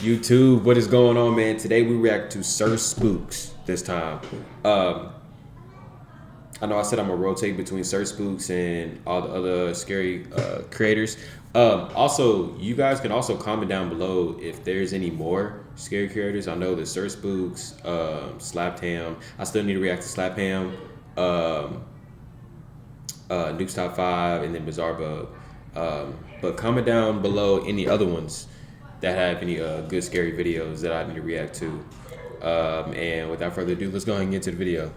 YouTube, what is going on, man? Today we react to Sir Spooks this time. I know I said I'm gonna rotate between Sir Spooks and all the other scary creators. Also, you guys can also comment down below if there's any more scary creators. I know that Sir Spooks, Slapped Ham. I still need to react to Slap Ham, Nuke's Top 5, and then Bizarre Bug. But comment down below any other ones that have any good scary videos that I need to react to. And without further ado, let's go ahead and get to the video.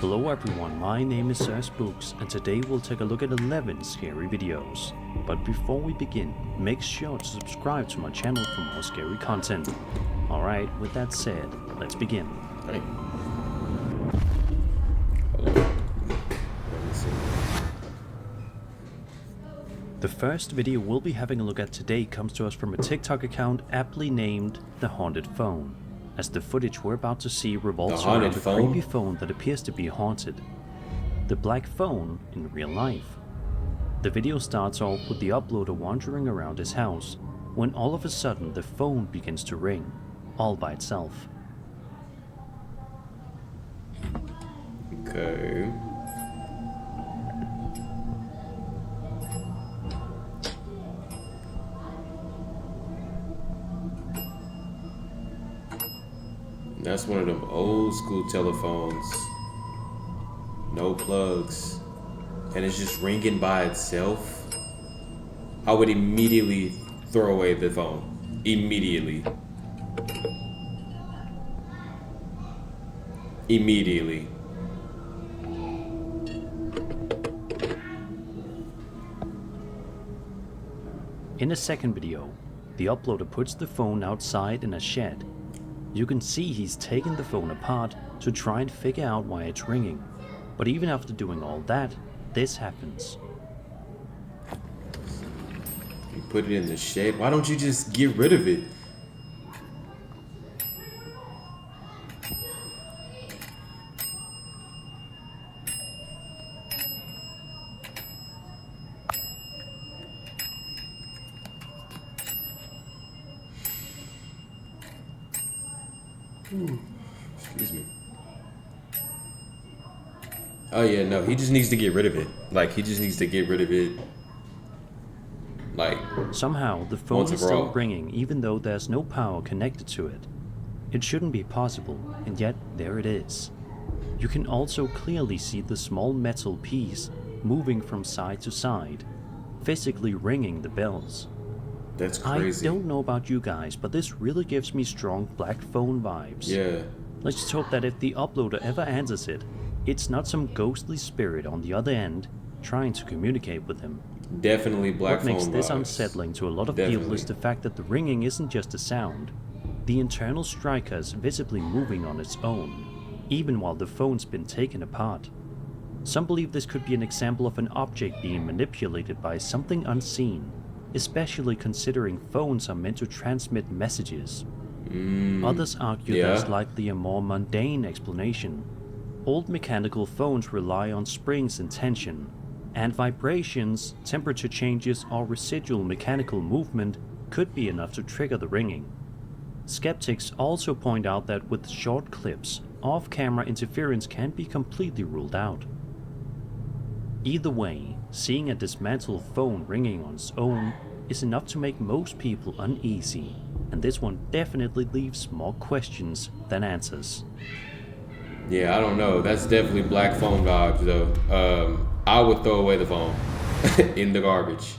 Hello everyone, my name is Sir Spooks and today we'll take a look at 11 scary videos. But before we begin, make sure to subscribe to my channel for more scary content. Alright, with that said, let's begin. Right. The first video we'll be having a look at today comes to us from a TikTok account aptly named The Haunted Phone, as the footage we're about to see revolves around a creepy phone that appears to be haunted. The black phone in real life. The video starts off with the uploader wandering around his house, when all of a sudden the phone begins to ring, all by itself. Okay. That's one of them old school telephones. No plugs. And it's just ringing by itself. I would immediately throw away the phone. Immediately. Immediately. In a second video, the uploader puts the phone outside in a shed. You can see he's taken the phone apart to try and figure out why it's ringing. But even after doing all that, this happens. You put it in the shed. Why don't you just get rid of it? Excuse me. Oh yeah, no, he just needs to get rid of it. Like, he just needs to get rid of it. Like, somehow the phone is still ringing even though there's no power connected to it. It shouldn't be possible, and yet there it is. You can also clearly see the small metal piece moving from side to side, physically ringing the bells. That's crazy. I don't know about you guys, but this really gives me strong black phone vibes. Yeah. Let's just hope that if the uploader ever answers it, it's not some ghostly spirit on the other end trying to communicate with him. Definitely black phone vibes. What makes this unsettling to a lot of people is the fact that the ringing isn't just a sound. The internal striker is visibly moving on its own, even while the phone's been taken apart. Some believe this could be an example of an object being manipulated by something unseen, especially considering phones are meant to transmit messages. Others argue there's likely a more mundane explanation. Old mechanical phones rely on springs and tension, and vibrations, temperature changes, or residual mechanical movement could be enough to trigger the ringing. Skeptics also point out that with short clips, off-camera interference can be completely ruled out. Either way, seeing a dismantled phone ringing on its own is enough to make most people uneasy, and this one definitely leaves more questions than answers. Yeah, I don't know. That's definitely black phone vibes, though. I would throw away the phone in the garbage.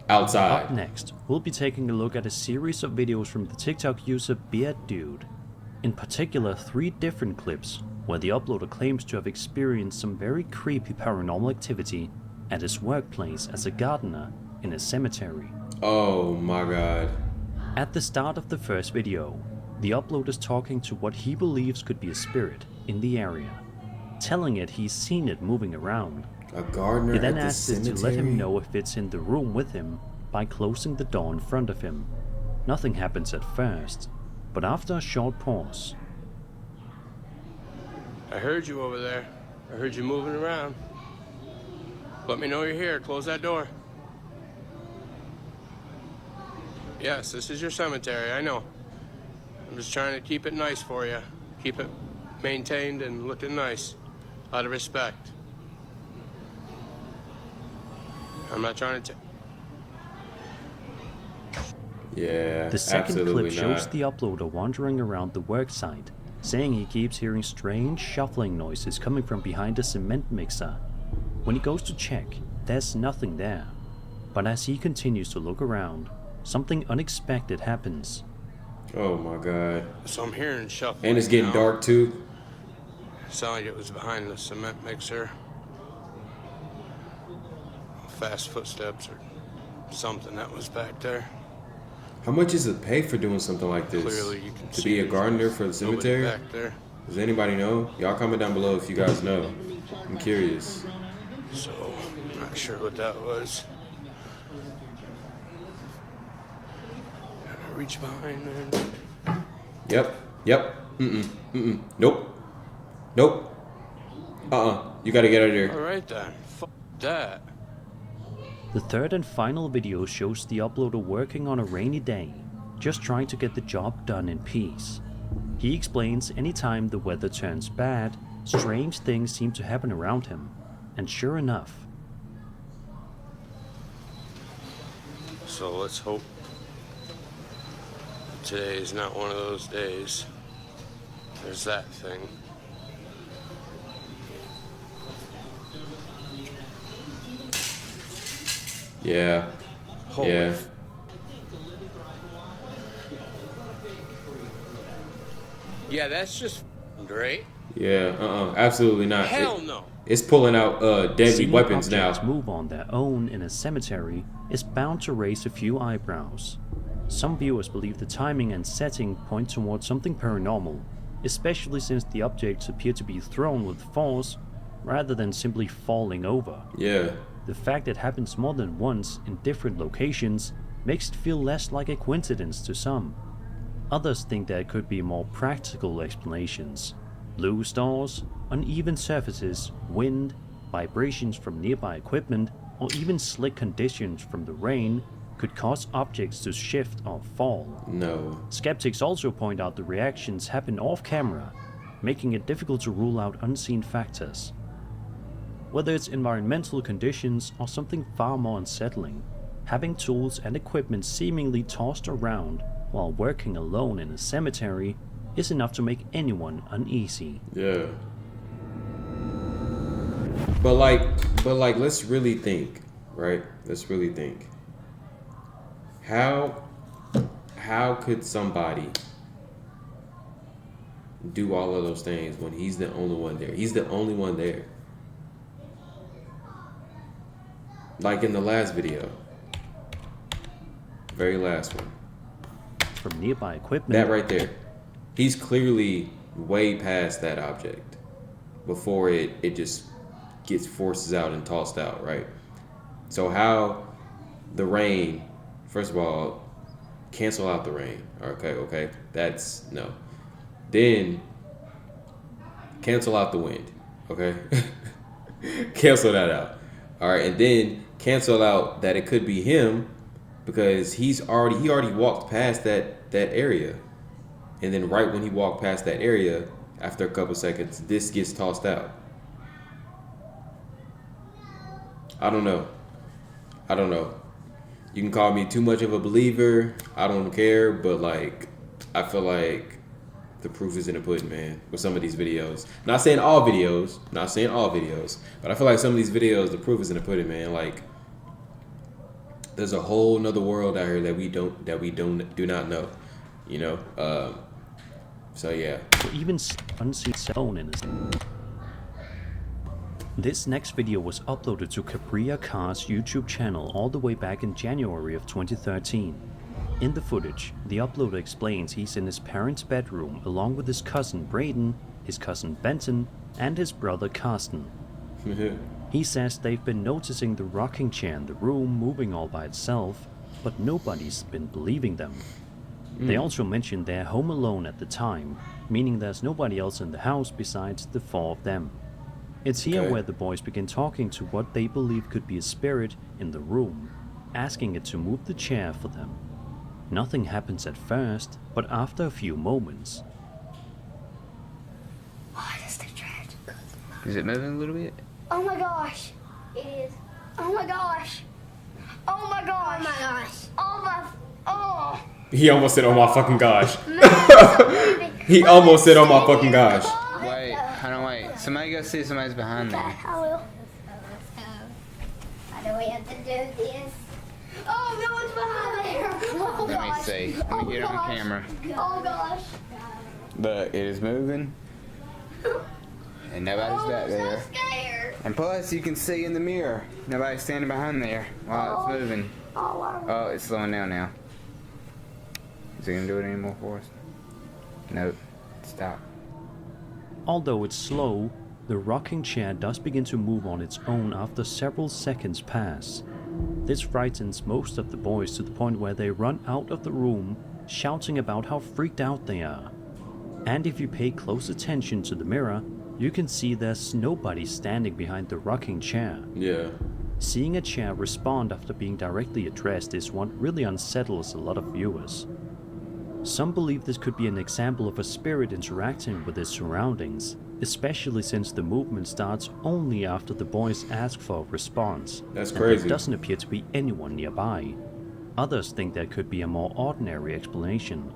Outside. Up next, we'll be taking a look at a series of videos from the TikTok user Beard Dude. In particular, 3 different clips where the uploader claims to have experienced some very creepy paranormal activity at his workplace as a gardener in a cemetery. Oh my god. At the start of the first video, the uploader is talking to what he believes could be a spirit in the area, telling it he's seen it moving around. A gardener He then at the asks it to let him know if it's in the room with him by closing the door in front of him. Nothing happens at first, but after a short pause. I heard you over there. I heard you moving around. Let me know you're here. Close that door. Yes, this is your cemetery, I know. I'm just trying to keep it nice for you. Keep it maintained and looking nice. Out of respect. I'm not trying to Yeah, The second absolutely clip shows not. the uploader wandering around the worksite, saying he keeps hearing strange shuffling noises coming from behind a cement mixer. When he goes to check, there's nothing there. But as he continues to look around, something unexpected happens. Oh my god. So I'm hearing shuffling. And it's getting now. dark too. Sound like it was behind the cement mixer. Fast footsteps or something that was back there. How much is it pay for doing something like this? Clearly you can To see be a there's gardener for the nobody cemetery? back there. Does anybody know? Y'all comment down below if you guys know. I'm curious. So, I'm not sure what that was. Gotta reach behind there. Yep. Nope. You gotta get out of there. Alright then. Fuck that. The third and final video shows the uploader working on a rainy day, just trying to get the job done in peace. He explains anytime the weather turns bad, strange things seem to happen around him, and sure enough, So let's hope today is not one of those days. There's that thing. Yeah. Holy Yeah. Yeah, that's just great. Yeah. Absolutely not. Hell no. It's pulling out deadly seeing weapons now. objects move on their own in a cemetery is bound to raise a few eyebrows. Some viewers believe the timing and setting point towards something paranormal, especially since the objects appear to be thrown with force rather than simply falling over. Yeah. The fact it happens more than once in different locations makes it feel less like a coincidence to some. Others think there could be more practical explanations. Loose doors, uneven surfaces, wind, vibrations from nearby equipment, or even slick conditions from the rain could cause objects to shift or fall. No. Skeptics also point out the reactions happen off camera, making it difficult to rule out unseen factors. Whether it's environmental conditions or something far more unsettling, having tools and equipment seemingly tossed around while working alone in a cemetery is enough to make anyone uneasy. Yeah. But like, let's really think, right? Let's really think. How could somebody do all of those things when he's the only one there? He's the only one there. Like in the last video. Very last one. From nearby equipment, That right there. He's clearly way past that object before it just gets forces out and tossed out, right? So how the rain, first of all, cancel out the rain. Okay. That's no. Then cancel out the wind. Okay. Cancel that out. All right, and then cancel out that it could be him because he already walked past that area. And then right when he walked past that area, after a couple seconds, this gets tossed out. I don't know. You can call me too much of a believer. I don't care, but like, I feel like the proof is in the pudding, man, with some of these videos. Not saying all videos, but I feel like some of these videos, the proof is in the pudding, man. Like, there's a whole nother world out here that we do not know, you know? So yeah. or even unseen zone in his. This next video was uploaded to Capriya Car's YouTube channel all the way back in January of 2013. In the footage, the uploader explains he's in his parents' bedroom along with his cousin Braden, his cousin Benton, and his brother Carsten. He says they've been noticing the rocking chair in the room moving all by itself, but nobody's been believing them. They also mentioned they're home alone at the time, meaning there's nobody else in the house besides the four of them. It's here Okay. where the boys begin talking to what they believe could be a spirit in the room, asking it to move the chair for them. Nothing happens at first, but after a few moments. What is the trash? Is it moving a little bit? Oh my gosh. It is. Oh my gosh. Oh my gosh. Oh my gosh. Oh my. Oh. He almost said, "Oh my fucking gosh." Man, He almost said, "Oh my fucking gosh." Wait, hold on, wait. Somebody go see if somebody's behind there. I will. How do we have to do this? Oh, no one's behind there. Oh, Let me gosh. see. Let me get it on camera. Oh gosh. Look, it is moving. And nobody's Oh, back I'm there. so scared. And plus, you can see in the mirror. Nobody's standing behind there while it's moving. Oh, wow. Oh, it's slowing down now. Is it gonna do it anymore for us? Nope. Stop. Although it's slow, the rocking chair does begin to move on its own after several seconds pass. This frightens most of the boys to the point where they run out of the room, shouting about how freaked out they are. And if you pay close attention to the mirror, you can see there's nobody standing behind the rocking chair. Yeah. Seeing a chair respond after being directly addressed is what really unsettles a lot of viewers. Some believe this could be an example of a spirit interacting with its surroundings, especially since the movement starts only after the boys ask for a response. That's and crazy. there doesn't appear to be anyone nearby. Others think there could be a more ordinary explanation.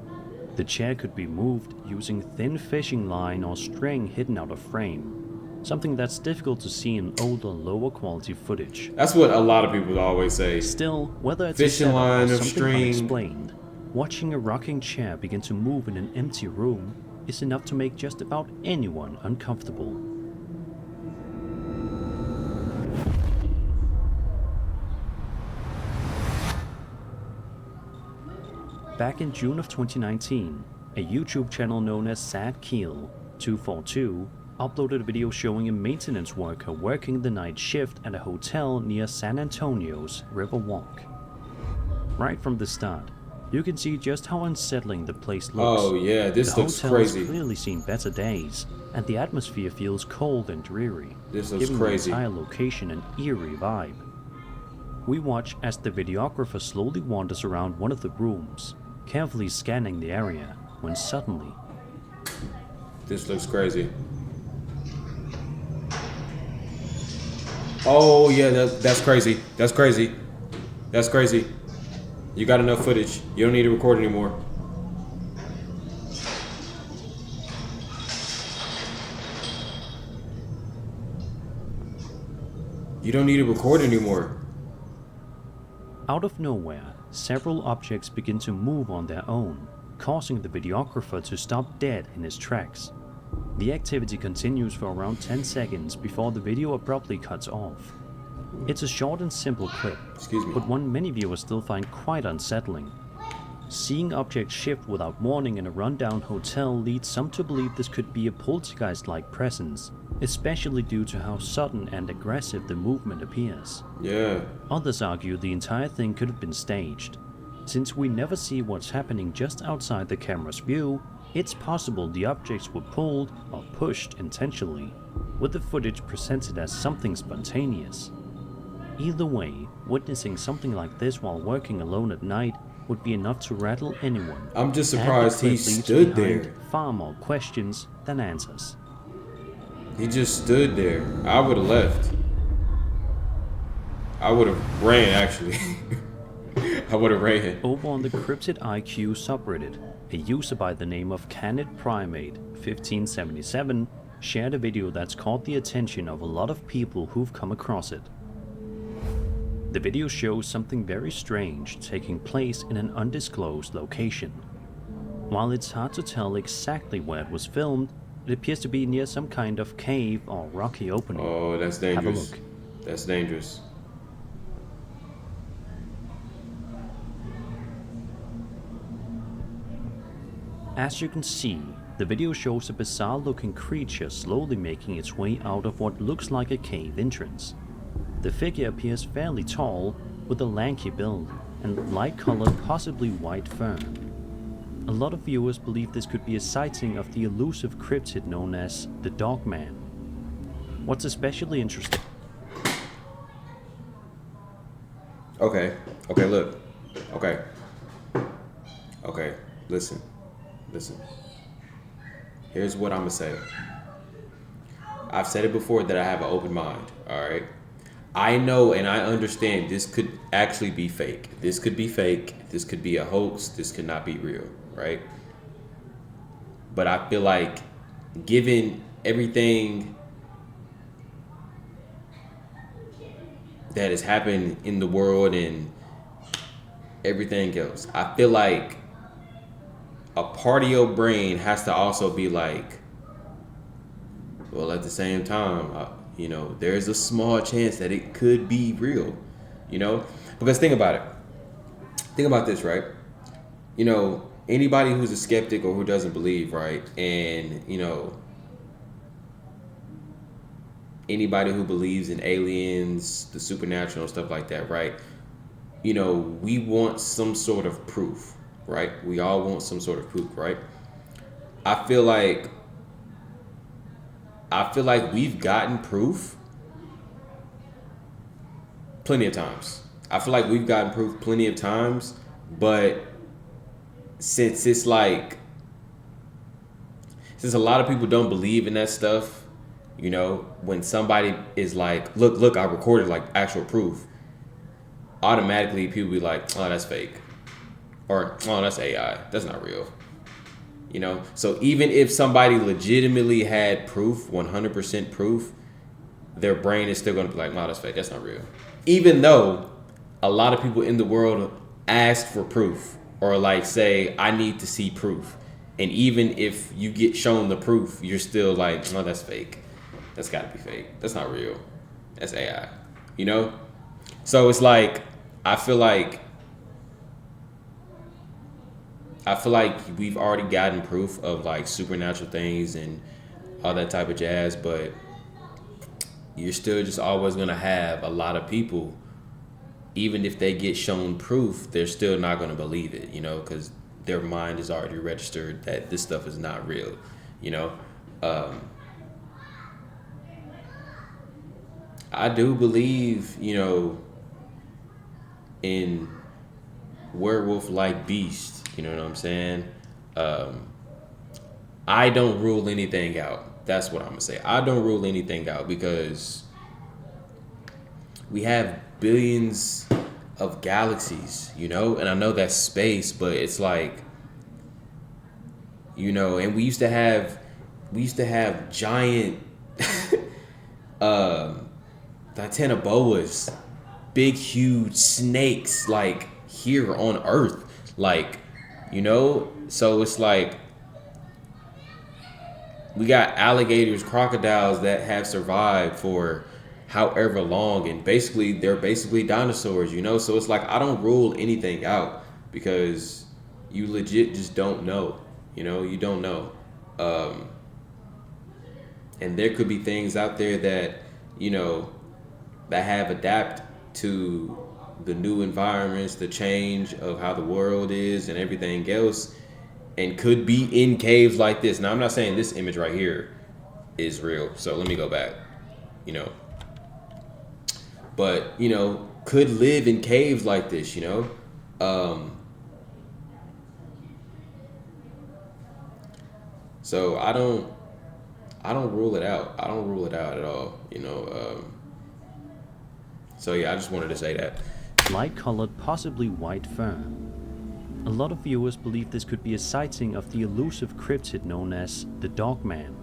The chair could be moved using thin fishing line or string hidden out of frame, something that's difficult to see in older, lower quality footage. That's what a lot of people always say. Still, whether it's Fishing a setup line or or something string. unexplained, watching a rocking chair begin to move in an empty room is enough to make just about anyone uncomfortable. Back in June of 2019, a YouTube channel known as Sad Keel 242 uploaded a video showing a maintenance worker working the night shift at a hotel near San Antonio's River Walk. Right from the start, you can see just how unsettling the place looks. Oh yeah, this The looks hotel has crazy. clearly seen better days, and the atmosphere feels cold and dreary, This looks giving crazy. the entire location an eerie vibe. We watch as the videographer slowly wanders around one of the rooms, carefully scanning the area, when suddenly, This looks crazy. Oh yeah, that's crazy. That's crazy. That's crazy. You got enough footage. You don't need to record anymore. You don't need to record anymore. out of nowhere, several objects begin to move on their own, causing the videographer to stop dead in his tracks. The activity continues for around 10 seconds before the video abruptly cuts off. It's a short and simple clip, Excuse me. but one many viewers still find quite unsettling. Seeing objects shift without warning in a rundown hotel leads some to believe this could be a poltergeist-like presence, especially due to how sudden and aggressive the movement appears. Yeah. Others argue the entire thing could have been staged. Since we never see what's happening just outside the camera's view, it's possible the objects were pulled or pushed intentionally, with the footage presented as something spontaneous. Either way, witnessing something like this while working alone at night would be enough to rattle anyone. I'm just and the surprised he clip leaves stood behind there. far more questions than answers. He just stood there. I would have left. I would have ran, actually. I would have ran. Over on the Cryptid IQ subreddit, a user by the name of Canid Primate 1577 shared a video that's caught the attention of a lot of people who've come across it. The video shows something very strange taking place in an undisclosed location. While it's hard to tell exactly where it was filmed, it appears to be near some kind of cave or rocky opening. Oh, that's Have a dangerous. look. That's dangerous. As you can see, the video shows a bizarre looking creature slowly making its way out of what looks like a cave entrance. The figure appears fairly tall, with a lanky build and light-colored, possibly white fur. A lot of viewers believe this could be a sighting of the elusive cryptid known as the Dogman. What's especially interesting... Okay. Okay, look. Okay. Okay, listen. Here's what I'm gonna say. I've said it before that I have an open mind. All right. I know and I understand this could actually be fake. This could be fake. This could be a hoax. This could not be real, right? But I feel like, given everything that has happened in the world and everything else, I feel like a part of your brain has to also be like, well, at the same time, there's a small chance that it could be real, because think about it. Think about this, right? Anybody who's a skeptic or who doesn't believe, right? And, anybody who believes in aliens, the supernatural and stuff like that, right? We want some sort of proof, right? We all want some sort of proof, right? I feel like we've gotten proof plenty of times. But since a lot of people don't believe in that stuff, when somebody is like, look, I recorded like actual proof, automatically people be like, oh, that's fake. Or, oh, that's AI. That's not real. So even if somebody legitimately had proof, 100% proof, their brain is still going to be like, no, that's fake. That's not real. Even though a lot of people in the world ask for proof or like say, I need to see proof. And even if you get shown the proof, you're still like, no, that's fake. That's got to be fake. That's not real. That's AI. So it's like, I feel like we've already gotten proof of like supernatural things and all that type of jazz, but you're still just always going to have a lot of people, even if they get shown proof, they're still not going to believe it, because their mind is already registered that this stuff is not real, I do believe, in werewolf-like beasts. You know what I'm saying? I don't rule anything out. That's what I'm going to say. I don't rule anything out because we have billions of galaxies, and I know that's space, but it's like, and we used to have giant Titanoboas, big, huge snakes, like here on Earth, like, so it's like we got alligators, crocodiles that have survived for however long, and they're basically dinosaurs, so it's like I don't rule anything out because you legit just don't know, you don't know, and there could be things out there that that have adapted to the new environments, the change of how the world is and everything else, and could be in caves like this. Now, I'm not saying this image right here is real, so let me go back, but, could live in caves like this, so I don't rule it out. I don't rule it out at all, so yeah, I just wanted to say that. Light-colored, possibly white fur. A lot of viewers believe this could be a sighting of the elusive cryptid known as the Dogman.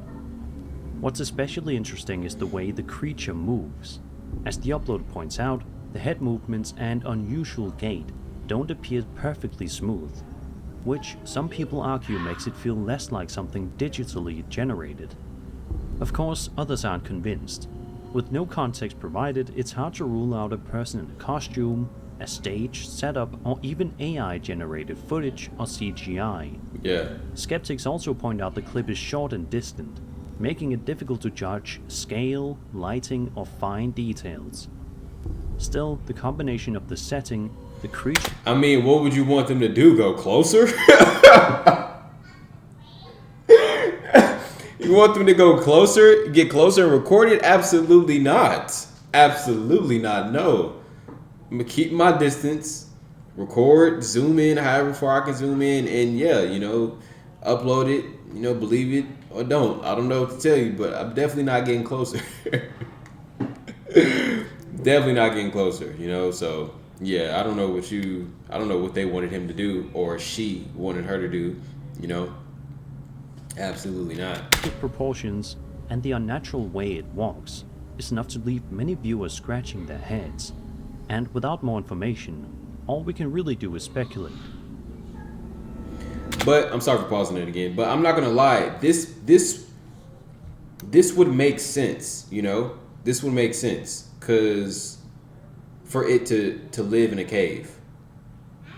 What's especially interesting is the way the creature moves. As the upload points out, the head movements and unusual gait don't appear perfectly smooth, which some people argue makes it feel less like something digitally generated. Of course, others aren't convinced. With no context provided, it's hard to rule out a person in a costume, a stage, setup, or even AI-generated footage or CGI. Yeah. Skeptics also point out the clip is short and distant, making it difficult to judge scale, lighting, or fine details. Still, the combination of the setting, the creature... I mean, what would you want them to do? Go closer? You want them to go closer, get closer and record it? Absolutely not. Absolutely not. No. I'm going to keep my distance, record, zoom in however far I can zoom in, and yeah, upload it, believe it or don't. I don't know what to tell you, but I'm definitely not getting closer. Definitely not getting closer, so yeah, I don't know what they wanted him to do or she wanted her to do, absolutely not. Its proportions and the unnatural way it walks is enough to leave many viewers scratching their heads, and without more information, all we can really do is speculate. But I'm sorry for pausing it again, but I'm not gonna lie, this would make sense, this would make sense, because for it to live in a cave,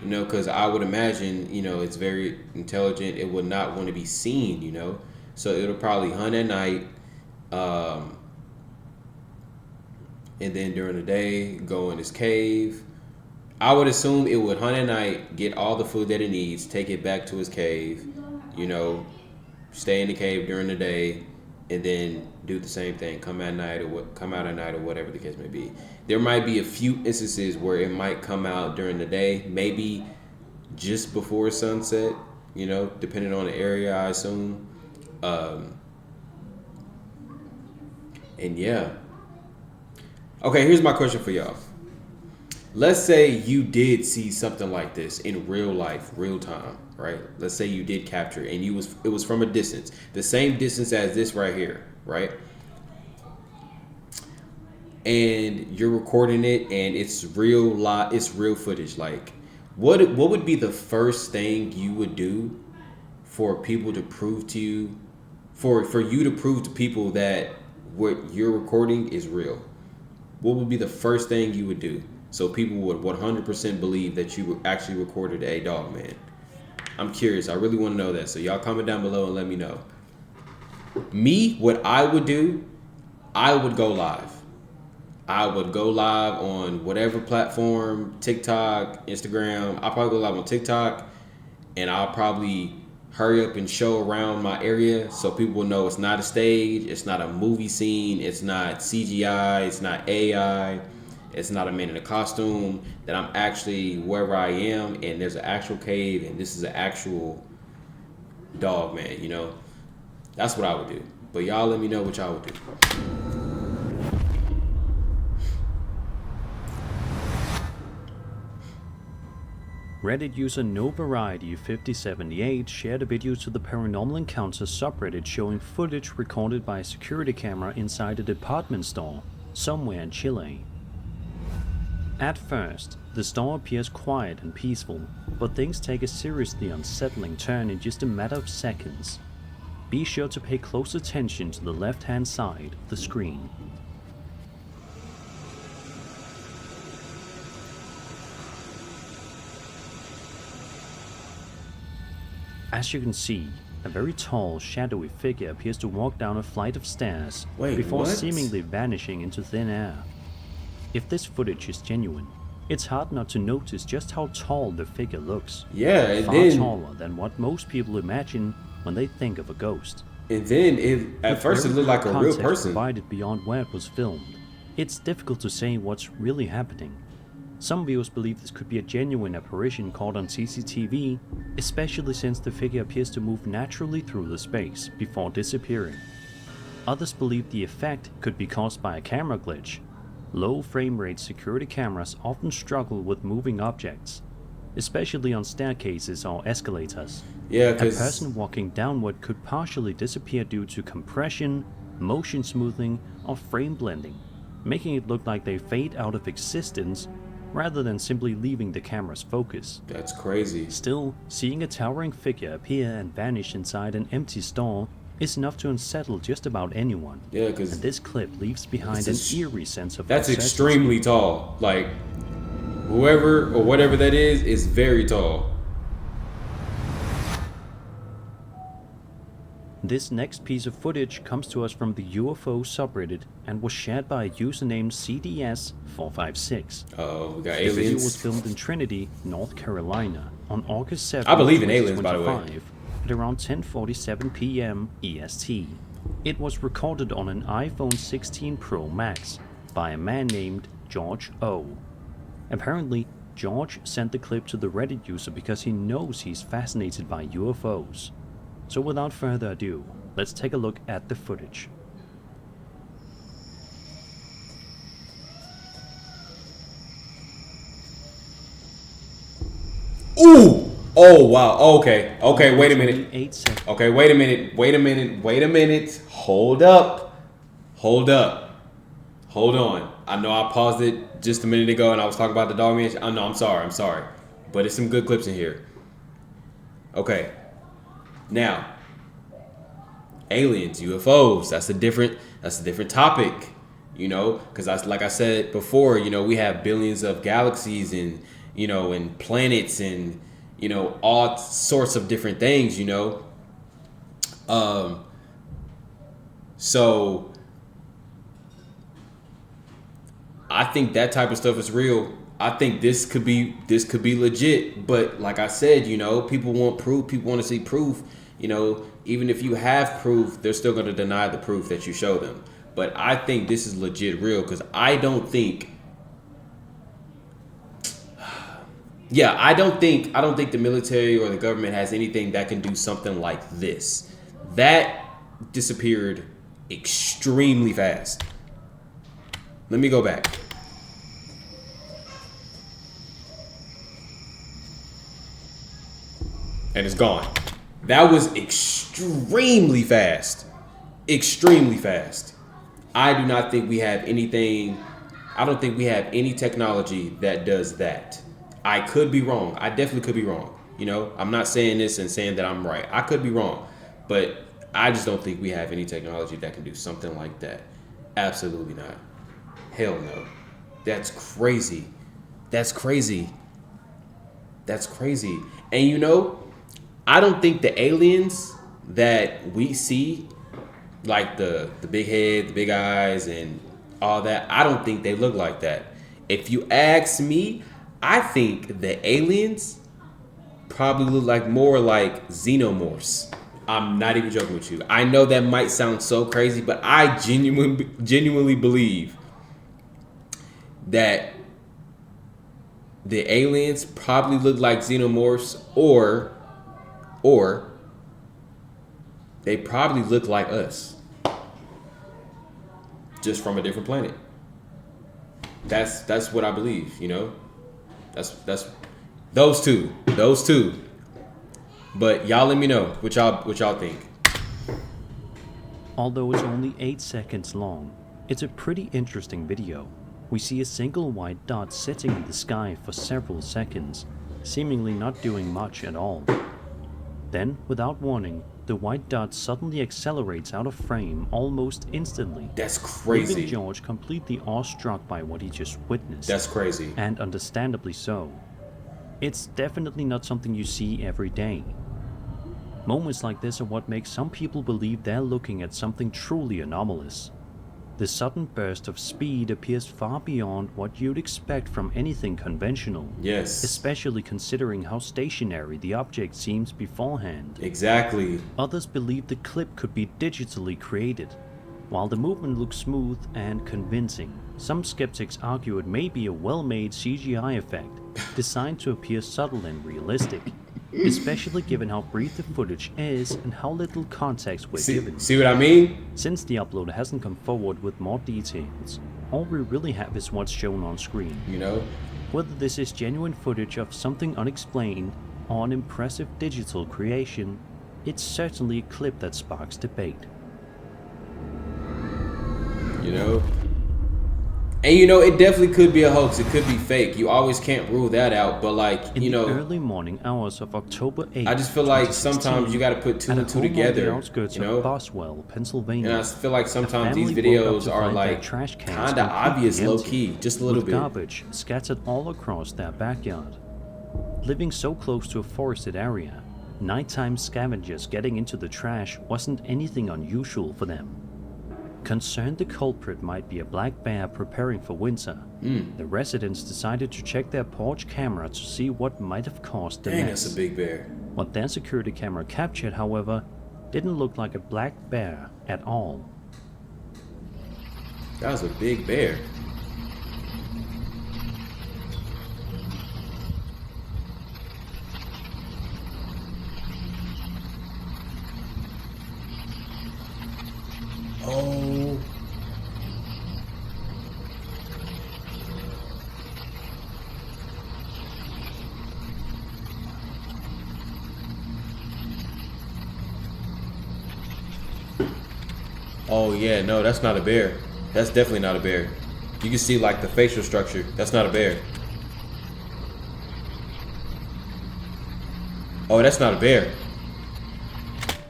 because I would imagine, it's very intelligent, it would not want to be seen, so it'll probably hunt at night, and then during the day go in this cave. I would assume it would hunt at night, get all the food that it needs, take it back to his cave, stay in the cave during the day, and then do the same thing, come out at night or whatever the case may be. There might be a few instances where it might come out during the day, maybe just before sunset, depending on the area, I assume. And yeah. Okay, here's my question for y'all. Let's say you did see something like this in real life, real time, right? Let's say you did capture and it was from a distance, the same distance as this right here, right? And you're recording it and it's real footage. Like, what would be the first thing you would do for people to prove to you, for you to prove to people that what you're recording is real? What would be the first thing you would do so people would 100% believe that you actually recorded a dog man? I'm curious. I really want to know that. So y'all comment down below and let me know. Me, what I would do, I would go live. I would go live on whatever platform, TikTok, Instagram. I'll probably go live on TikTok, and I'll probably hurry up and show around my area so people will know it's not a stage, it's not a movie scene, it's not CGI, it's not AI, it's not a man in a costume, that I'm actually wherever I am and there's an actual cave and this is an actual dog man, That's what I would do. But y'all let me know what y'all would do. Reddit user NoVariety5078 shared a video to the Paranormal Encounters subreddit showing footage recorded by a security camera inside a department store somewhere in Chile. At first, the store appears quiet and peaceful, but things take a seriously unsettling turn in just a matter of seconds. Be sure to pay close attention to the left-hand side of the screen. As you can see, a very tall, shadowy figure appears to walk down a flight of stairs before seemingly vanishing into thin air. If this footage is genuine, it's hard not to notice just how tall the figure looks. Yeah, far taller than what most people imagine when they think of a ghost. And then at first it looked like a real person. Provided beyond where it was filmed, it's difficult to say what's really happening. Some viewers believe this could be a genuine apparition caught on CCTV, especially since the figure appears to move naturally through the space before disappearing. Others believe the effect could be caused by a camera glitch. Low frame rate security cameras often struggle with moving objects, especially on staircases or escalators. Yeah, a person walking downward could partially disappear due to compression, motion smoothing, or frame blending, making it look like they fade out of existence rather than simply leaving the camera's focus. That's crazy. Still, seeing a towering figure appear and vanish inside an empty store is enough to unsettle just about anyone. Yeah, because this clip leaves behind an eerie sense of that's extremely tall. Like, whoever or whatever that is very tall. This next piece of footage comes to us from the UFO subreddit and was shared by a user named CDS456. Oh, we got aliens. The video was filmed in Trinity, North Carolina on August 7th, I believe in aliens, by the way. At around 10:47 p.m. EST. It was recorded on an iPhone 16 Pro Max by a man named George O. Apparently, George sent the clip to the Reddit user because he knows he's fascinated by UFOs. So without further ado, let's take a look at the footage. Ooh! Oh wow. Okay. Okay. Wait a minute. 8 seconds. Okay. Wait a minute. Wait a minute. Wait a minute. Hold up. Hold up. Hold on. I know I paused it just a minute ago and I was talking about the dog man. I know. I'm sorry. I'm sorry. But there's some good clips in here. Okay. Now, aliens, UFOs. That's a different topic. You know, because like I said before, you know, we have billions of galaxies and, you know, and planets and, you know, all sorts of different things, you know. So I think that type of stuff is real. I think this could be legit, but like I said, you know, people want proof, people want to see proof, you know, even if you have proof, they're still going to deny the proof that you show them. But I think this is legit real because I don't think the military or the government has anything that can do something like this. That disappeared extremely fast. Let me go back. And it's gone. That was extremely fast. Extremely fast. I do not think we have anything. I don't think we have any technology that does that. I could be wrong. I definitely could be wrong. You know, I'm not saying this and saying that I'm right. I could be wrong. But I just don't think we have any technology that can do something like that. Absolutely not. Hell no. That's crazy. That's crazy. That's crazy. And you know, I don't think the aliens that we see, like the big head, the big eyes, and all that, I don't think they look like that. If you ask me, I think the aliens probably look like more like xenomorphs. I'm not even joking with you. I know that might sound so crazy, but I genuinely believe that the aliens probably look like xenomorphs, or they probably look like us, just from a different planet. That's what I believe, you know. That's those two. But y'all let me know what y'all think. Although it's only 8 seconds long, it's a pretty interesting video. We see a single white dot sitting in the sky for several seconds, seemingly not doing much at all. Then, without warning, the white dot suddenly accelerates out of frame almost instantly. That's crazy. Leaving George completely awestruck by what he just witnessed. That's crazy. And understandably so. It's definitely not something you see every day. Moments like this are what make some people believe they're looking at something truly anomalous. The sudden burst of speed appears far beyond what you'd expect from anything conventional. Yes. Especially considering how stationary the object seems beforehand. Exactly. Others believe the clip could be digitally created. While the movement looks smooth and convincing, some skeptics argue it may be a well-made CGI effect designed to appear subtle and realistic. Especially given how brief the footage is and how little context we're given. See what I mean? Since the uploader hasn't come forward with more details, all we really have is what's shown on screen. You know? Whether this is genuine footage of something unexplained or an impressive digital creation, it's certainly a clip that sparks debate. You know? And you know, it definitely could be a hoax. It could be fake. You always can't rule that out. But like, you know, in the early morning hours of October 8th, I just feel like sometimes you got to put two and two together. You know, of Boswell, Pennsylvania. And I feel like sometimes these videos are like kind of obvious, low key, just a little bit. Garbage scattered all across their backyard. Living so close to a forested area, nighttime scavengers getting into the trash wasn't anything unusual for them. Concerned the culprit might be a black bear preparing for winter, the residents decided to check their porch camera to see what might have caused the mess. That's a big bear. What their security camera captured, however, didn't look like a black bear at all. That was a big bear. Oh yeah, no, that's not a bear. That's definitely not a bear. You can see like the facial structure. That's not a bear. Oh, that's not a bear.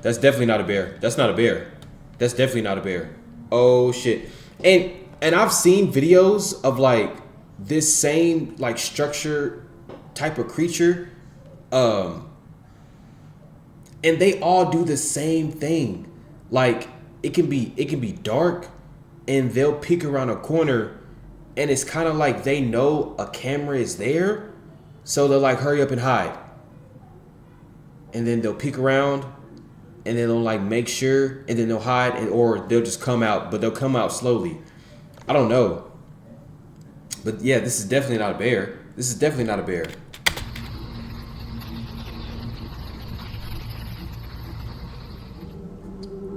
That's definitely not a bear. That's not a bear. That's definitely not a bear. Oh shit. And I've seen videos of like this same like structure type of creature. And they all do the same thing. Like it can be dark and they'll peek around a corner and it's kind of like they know a camera is there. So they'll like hurry up and hide. And then they'll peek around and then they'll like make sure and then they'll hide or they'll just come out, but they'll come out slowly. I don't know. But yeah, this is definitely not a bear. This is definitely not a bear.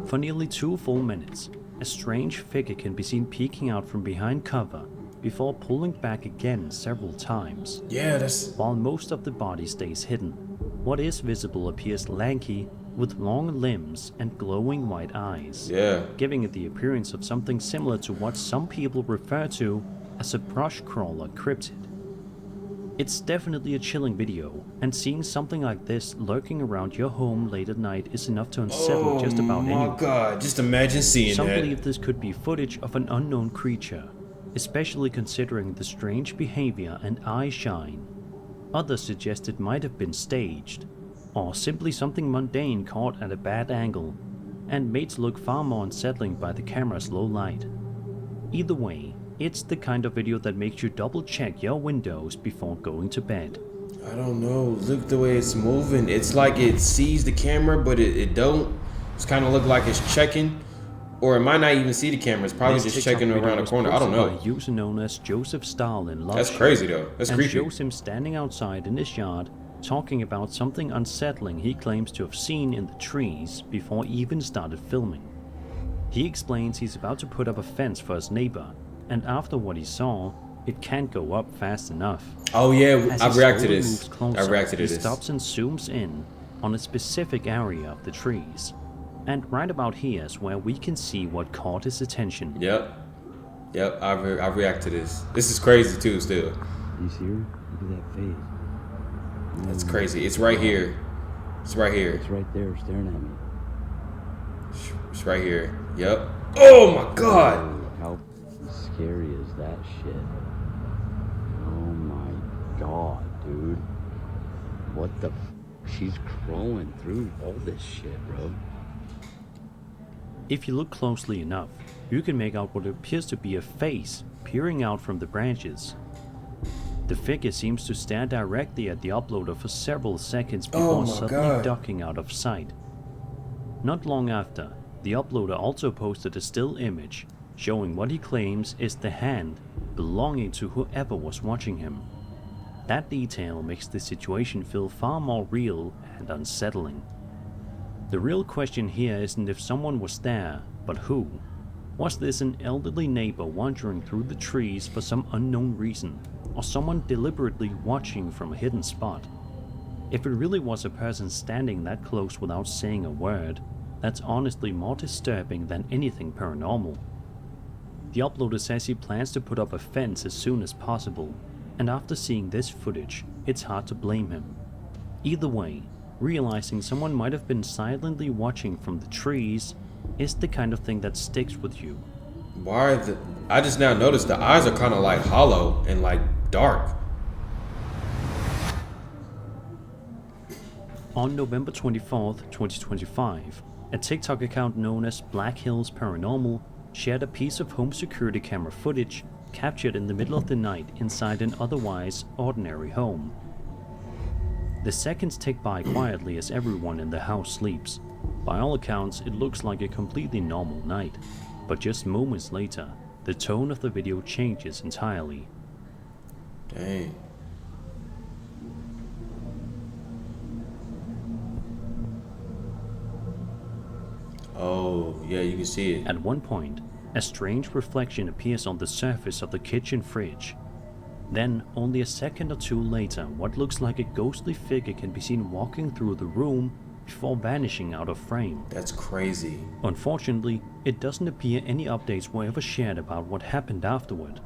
For nearly 2 full minutes, a strange figure can be seen peeking out from behind cover before pulling back again several times. Yeah, that's... While most of the body stays hidden, what is visible appears lanky with long limbs and glowing white eyes, giving it the appearance of something similar to what some people refer to as a brush crawler cryptid. It's definitely a chilling video, and seeing something like this lurking around your home late at night is enough to unsettle just about anyone. Oh my god, just imagine seeing Some that. believe this could be footage of an unknown creature, especially considering the strange behavior and eye shine. Others suggest it might have been staged, or simply something mundane caught at a bad angle, and made to look far more unsettling by the camera's low light. Either way, it's the kind of video that makes you double check your windows before going to bed. I don't know, look the way it's moving. It's like it sees the camera, but it don't. It's kind of look like it's checking. Or it might not even see the camera. It's probably just checking around the corner. I don't know. By a user known as Joseph Stalin. That's crazy though. That's creepy. And shows him standing outside in his yard talking about something unsettling he claims to have seen in the trees before he even started filming. He explains he's about to put up a fence for his neighbor, and after what he saw, it can't go up fast enough. Oh yeah, I've reacted to As he this. slowly moves closer, I've reacted to he this. stops and zooms in on a specific area of the trees. And right about here is where we can see what caught his attention. Yep, I've reacted to this. This is crazy too still. You see her? Look at that face. That's crazy. It's right here. It's right here. It's right there staring at me. It's right here. Yep. Oh my god! Oh, how scary is that shit? Oh my god, dude. What the she's crawling through all this shit, bro. If you look closely enough, you can make out what appears to be a face peering out from the branches. The figure seems to stare directly at the uploader for several seconds before suddenly ducking out of sight. Not long after, the uploader also posted a still image showing what he claims is the hand belonging to whoever was watching him. That detail makes the situation feel far more real and unsettling. The real question here isn't if someone was there, but who. Was this an elderly neighbor wandering through the trees for some unknown reason, or someone deliberately watching from a hidden spot? If it really was a person standing that close without saying a word, that's honestly more disturbing than anything paranormal. The uploader says he plans to put up a fence as soon as possible, and after seeing this footage, it's hard to blame him. Either way, realizing someone might have been silently watching from the trees is the kind of thing that sticks with you. Why are the... I just now noticed the eyes are kind of like hollow and like dark. On November 24th, 2025, a TikTok account known as Black Hills Paranormal shared a piece of home security camera footage captured in the middle of the night inside an otherwise ordinary home. The seconds tick by quietly as everyone in the house sleeps. By all accounts, it looks like a completely normal night, but just moments later, the tone of the video changes entirely. Dang. Oh, yeah, you can see it. At one point, a strange reflection appears on the surface of the kitchen fridge. Then, only a second or two later, what looks like a ghostly figure can be seen walking through the room before vanishing out of frame. That's crazy. Unfortunately, it doesn't appear any updates were ever shared about what happened afterward.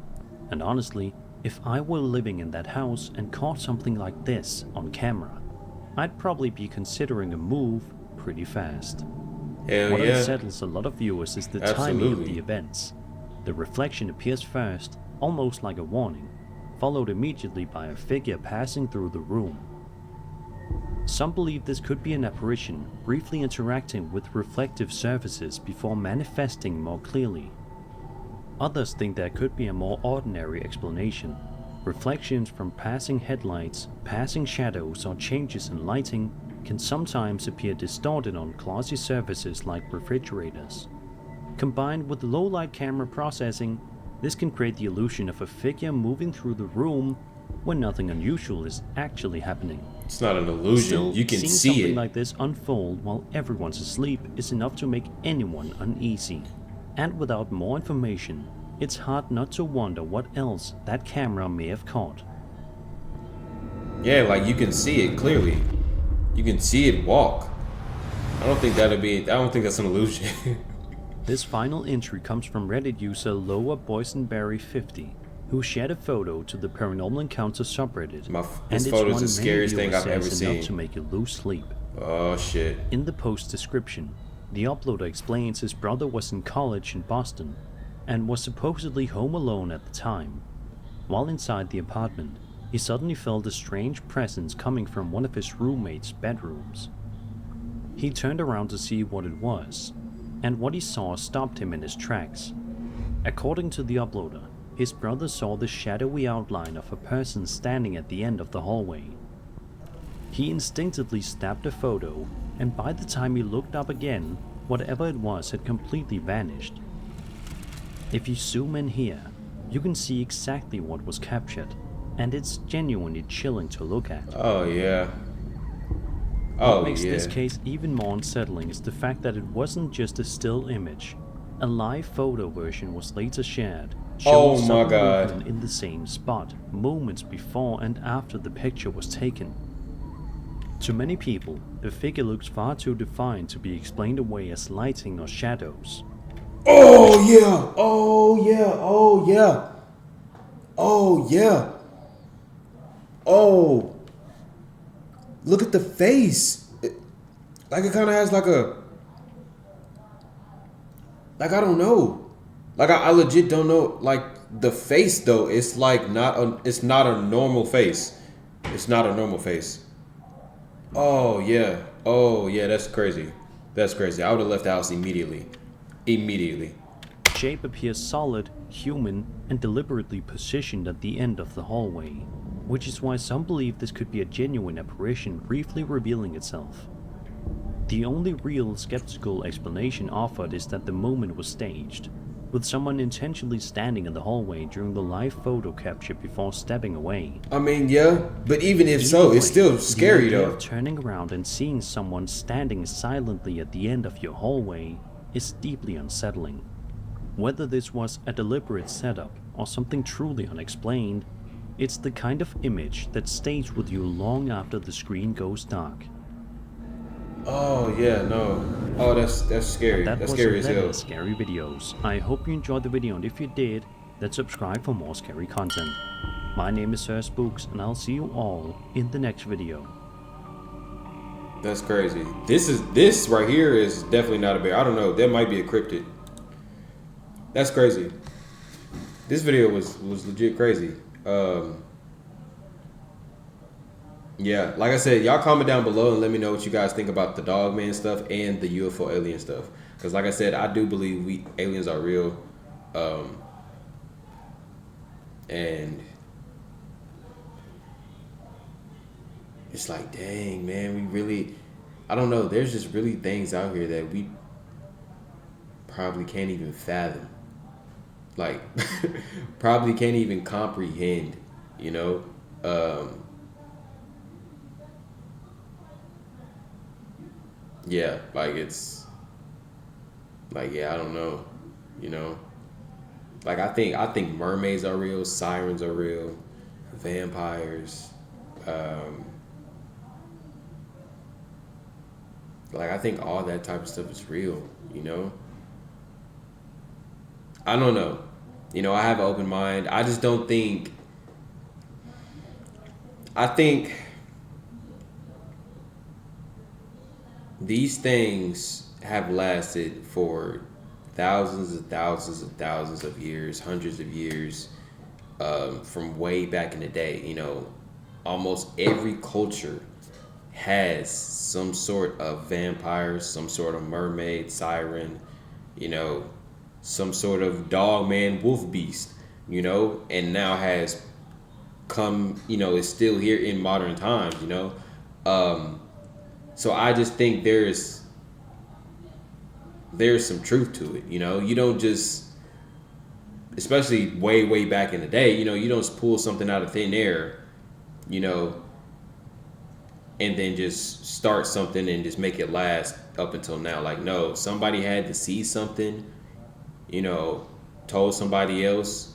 And honestly, if I were living in that house and caught something like this on camera, I'd probably be considering a move pretty fast. Hell What yeah. unsettles a lot of viewers is the timing of Absolutely. the events. The reflection appears first, almost like a warning, followed immediately by a figure passing through the room. Some believe this could be an apparition briefly interacting with reflective surfaces before manifesting more clearly. Others think there could be a more ordinary explanation. Reflections from passing headlights, passing shadows, or changes in lighting can sometimes appear distorted on glossy surfaces like refrigerators. Combined with low light camera processing, this can create the illusion of a figure moving through the room when nothing unusual is actually happening. It's not an illusion. Still, You can seeing see something it. like this unfold while everyone's asleep is enough to make anyone uneasy. And without more information, it's hard not to wonder what else that camera may have caught. Yeah, like you can see it clearly. You can see it walk. I don't think that's an illusion. This final entry comes from Reddit user Loa Boysenberry50, who shared a photo to the Paranormal Encounters subreddit, This photo is the scariest thing I've ever enough seen. to make you lose sleep. Oh shit. In the post description, the uploader explains his brother was in college in Boston and was supposedly home alone at the time. While inside the apartment, he suddenly felt a strange presence coming from one of his roommate's bedrooms. He turned around to see what it was, and what he saw stopped him in his tracks. According to the uploader, his brother saw the shadowy outline of a person standing at the end of the hallway. He instinctively snapped a photo, and by the time he looked up again, whatever it was had completely vanished. If you zoom in here, you can see exactly what was captured, and it's genuinely chilling to look at. Oh yeah. What makes this case even more unsettling is the fact that it wasn't just a still image. A live photo version was later shared, showing Oh my sudden God. movement in the same spot, moments before and after the picture was taken. To many people, the figure looks far too defined to be explained away as lighting or shadows. Oh yeah. Oh yeah. Oh yeah. Oh yeah. Oh. Look at the face. Like it kind of has like a. Like I don't know. Like I legit don't know. Like the face though, it's like it's not a normal face. It's not a normal face. Oh yeah. Oh yeah. That's crazy. That's crazy. I would have left the house immediately. Immediately. Shape appears solid, human, and deliberately positioned at the end of the hallway, which is why some believe this could be a genuine apparition briefly revealing itself. The only real skeptical explanation offered is that the moment was staged, with someone intentionally standing in the hallway during the live photo capture before stepping away. I mean, yeah, but even if so, it's still scary the idea though. of turning around and seeing someone standing silently at the end of your hallway is deeply unsettling. Whether this was a deliberate setup or something truly unexplained, it's the kind of image that stays with you long after the screen goes dark. Oh yeah, no. Oh, that's scary. That That's was scary as 11 hell. scary videos. I hope you enjoyed the video, and if you did, then subscribe for more scary content. My name is Sir Spooks, and I'll see you all in the next video. That's crazy. This right here is definitely not a bear. I don't know. That might be a cryptid. That's crazy. This video was legit crazy. Yeah, like I said, y'all comment down below and let me know what you guys think about the dog man stuff and the UFO alien stuff. Because like I said, I do believe aliens are real. And it's like, dang, man, I don't know. There's just really things out here that we probably can't even fathom. Like, probably can't even comprehend, you know? Yeah, like it's like, yeah, I don't know, you know? Like I think mermaids are real, sirens are real, vampires, Like, I think all that type of stuff is real, you know? I don't know. You know, I have an open mind. I just don't think... I think these things have lasted for thousands and thousands and thousands of years, hundreds of years, from way back in the day. You know, almost every culture has some sort of vampires, some sort of mermaid, siren, you know, some sort of dog man, wolf beast, you know, and now has come, you know, is still here in modern times, you know. So I just think there's some truth to it, you know. You don't just, especially way back in the day, you know, you don't pull something out of thin air, you know, and then just start something and just make it last up until now. Like, no, somebody had to see something, you know, told somebody else,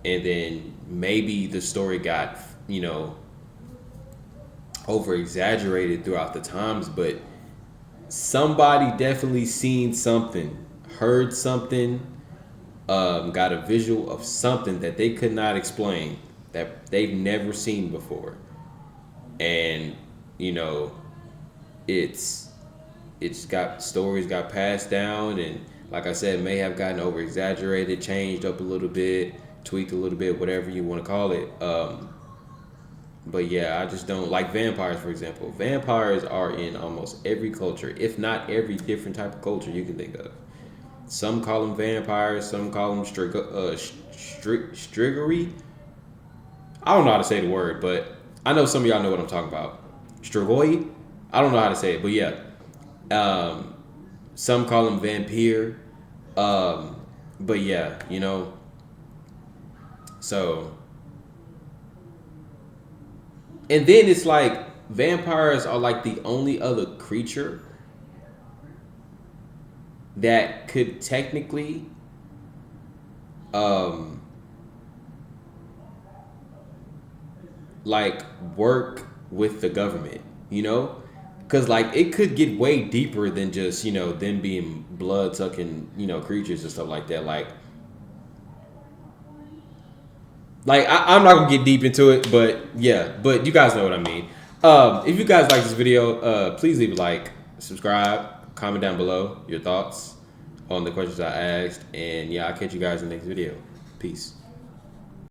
and then maybe the story got, you know, over exaggerated throughout the times, but somebody definitely seen something, heard something, got a visual of something that they could not explain, that they've never seen before. And, you know, it's got, stories got passed down, and like I said, may have gotten over exaggerated, changed up a little bit, tweaked a little bit, whatever you want to call it. But yeah, I just don't like vampires, for example. Vampires are in almost every culture, if not every different type of culture you can think of. Some call them vampires, some call them striggery. I don't know how to say the word, but I know some of y'all know what I'm talking about. Strigoi? I don't know how to say it, but yeah. Some call them vampire. But yeah, you know. So... And then it's like vampires are like the only other creature that could technically like work with the government, you know? Because like it could get way deeper than just, you know, them being blood sucking, you know, creatures and stuff like that. Like, I'm not gonna get deep into it, but yeah, but you guys know what I mean. If you guys like this video, please leave a like, subscribe, comment down below your thoughts on the questions I asked, and yeah, I'll catch you guys in the next video. Peace.